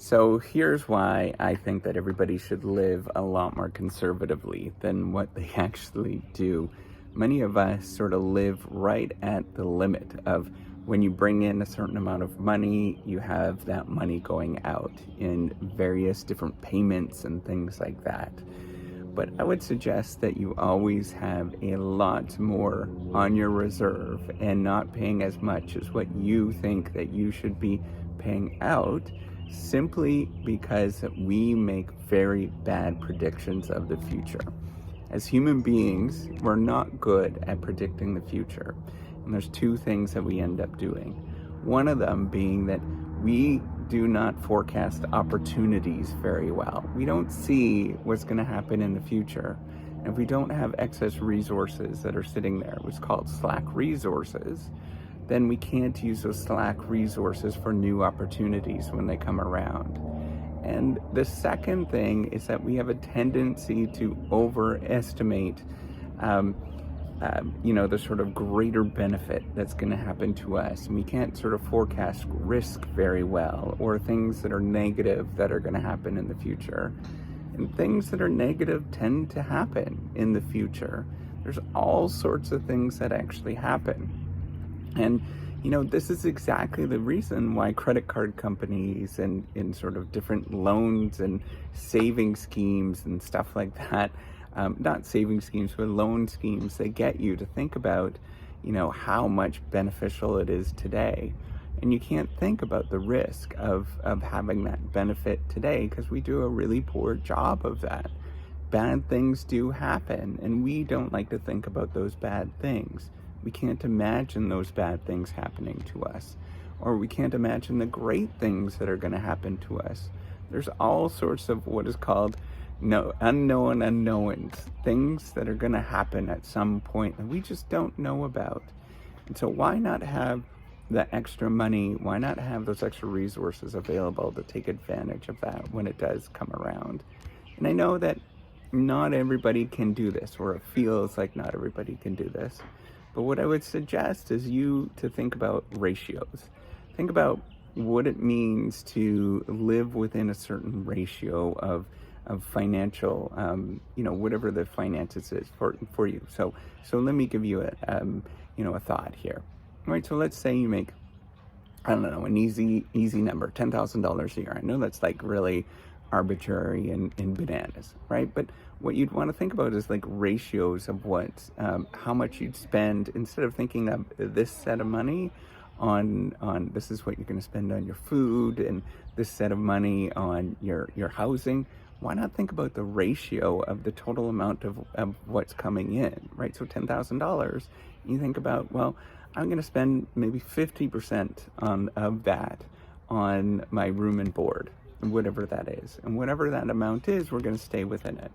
So here's why I think that everybody should live a lot more conservatively than what they actually do. Many of us sort of live right at the limit of when you bring in a certain amount of money, you have that money going out in various different payments and things like that. But I would suggest that you always have a lot more on your reserve and not paying as much as what you think that you should be paying out, simply because we make very bad predictions of the future. As human beings, we're not good at predicting the future. And there's two things that we end up doing. One of them being that we do not forecast opportunities very well. We don't see what's going to happen in the future. And if we don't have excess resources that are sitting there, what's called slack resources, then we can't use those slack resources for new opportunities when they come around. And the second thing is that we have a tendency to overestimate the sort of greater benefit that's going to happen to us. And we can't sort of forecast risk very well, or things that are negative that are going to happen in the future. And things that are negative tend to happen in the future. There's all sorts of things that actually happen. And, this is exactly the reason why credit card companies and in sort of different loans and saving schemes and stuff like that, not saving schemes, but loan schemes, they get you to think about, how much beneficial it is today. And you can't think about the risk of having that benefit today because we do a really poor job of that. Bad things do happen, and we don't like to think about those bad things. We can't imagine those bad things happening to us, or we can't imagine the great things that are going to happen to us. There's all sorts of what is called unknown unknowns, things that are going to happen at some point that we just don't know about. And so why not have the extra money? Why not have those extra resources available to take advantage of that when it does come around? And I know that not everybody can do this, or it feels like not everybody can do this. But what I would suggest is you to think about ratios. Think about what it means to live within a certain ratio of financial, whatever the finances is for you. So let me give you a thought here. All right, so let's say you make, I don't know, an easy number, $10,000 a year. I know that's like really arbitrary and bananas, right? But what you'd want to think about is like ratios of how much you'd spend, instead of thinking of this set of money on this is what you're going to spend on your food, and this set of money on your housing. Why not think about the ratio of the total amount of what's coming in, right? So $10,000, you think about, well, I'm going to spend maybe 50% of that on my room and board, whatever that is. And whatever that amount is, we're going to stay within it.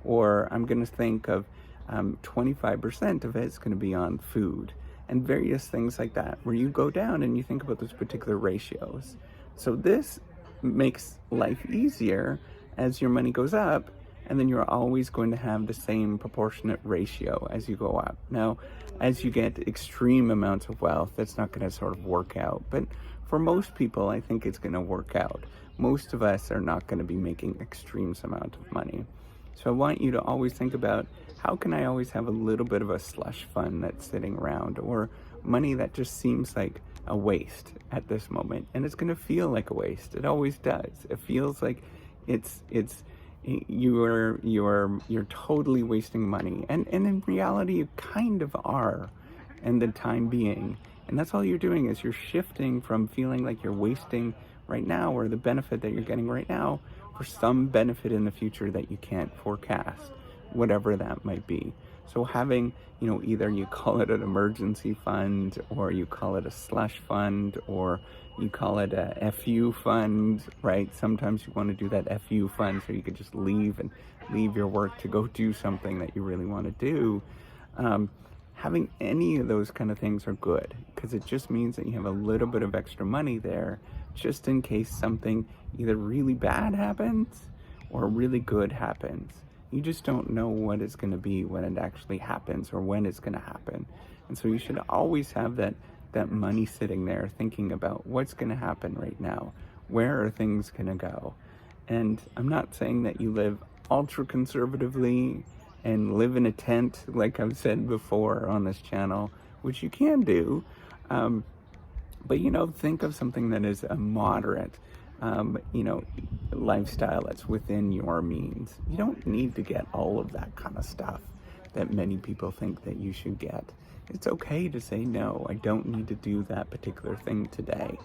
Or I'm going to think of 25% of it is going to be on food, and various things like that, where you go down and you think about those particular ratios. So this makes life easier as your money goes up, and then you're always going to have the same proportionate ratio as you go up. Now, as you get extreme amounts of wealth, that's not going to sort of work out. But for most people, I think it's going to work out. Most of us are not going to be making extreme amount of money. So I want you to always think about, how can I always have a little bit of a slush fund that's sitting around, or money that just seems like a waste at this moment. And it's going to feel like a waste. It always does. It feels like you're totally wasting money. And in reality, you kind of are in the time being. And that's all you're doing, is you're shifting from feeling like you're wasting right now, or the benefit that you're getting right now, for some benefit in the future that you can't forecast, whatever that might be. So having, either you call it an emergency fund, or you call it a slush fund, or you call it a FU fund, right? Sometimes you want to do that FU fund so you could just leave your work to go do something that you really want to do. Having any of those kind of things are good, because it just means that you have a little bit of extra money there, just in case something either really bad happens or really good happens. You just don't know what it's going to be when it actually happens, or when it's going to happen. And so you should always have that money sitting there, thinking about what's going to happen right now. Where are things going to go? And I'm not saying that you live ultra conservatively and live in a tent, like I've said before on this channel, which you can do. But, think of something that is a moderate, lifestyle that's within your means. You don't need to get all of that kind of stuff that many people think that you should get. It's okay to say, no, I don't need to do that particular thing today.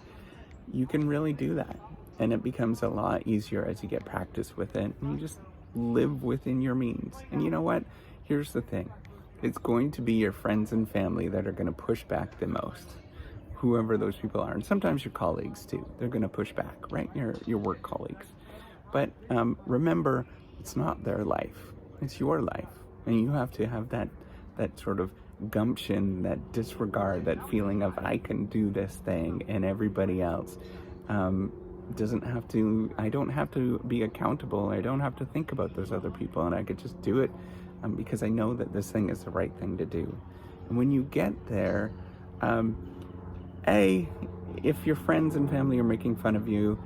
You can really do that. And it becomes a lot easier as you get practice with it. And you just live within your means. And you know what? Here's the thing. It's going to be your friends and family that are going to push back the most. Whoever those people are. And sometimes your colleagues too. They're going to push back, right? Your work colleagues. But remember, it's not their life. It's your life. And you have to have that sort of gumption, that disregard, that feeling of I can do this thing and everybody else doesn't have to, I don't have to be accountable. I don't have to think about those other people, and I could just do it because I know that this thing is the right thing to do. And when you get there, if your friends and family are making fun of you,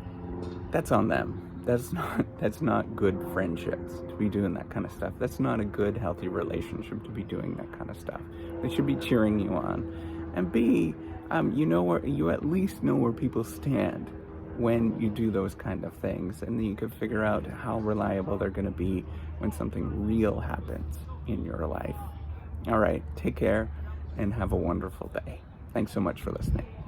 that's on them. That's not good friendships to be doing that kind of stuff. That's not a good, healthy relationship to be doing that kind of stuff. They should be cheering you on. And B, you at least know where people stand when you do those kind of things, and then you can figure out how reliable they're going to be when something real happens in your life. All right, take care and have a wonderful day. Thanks so much for listening.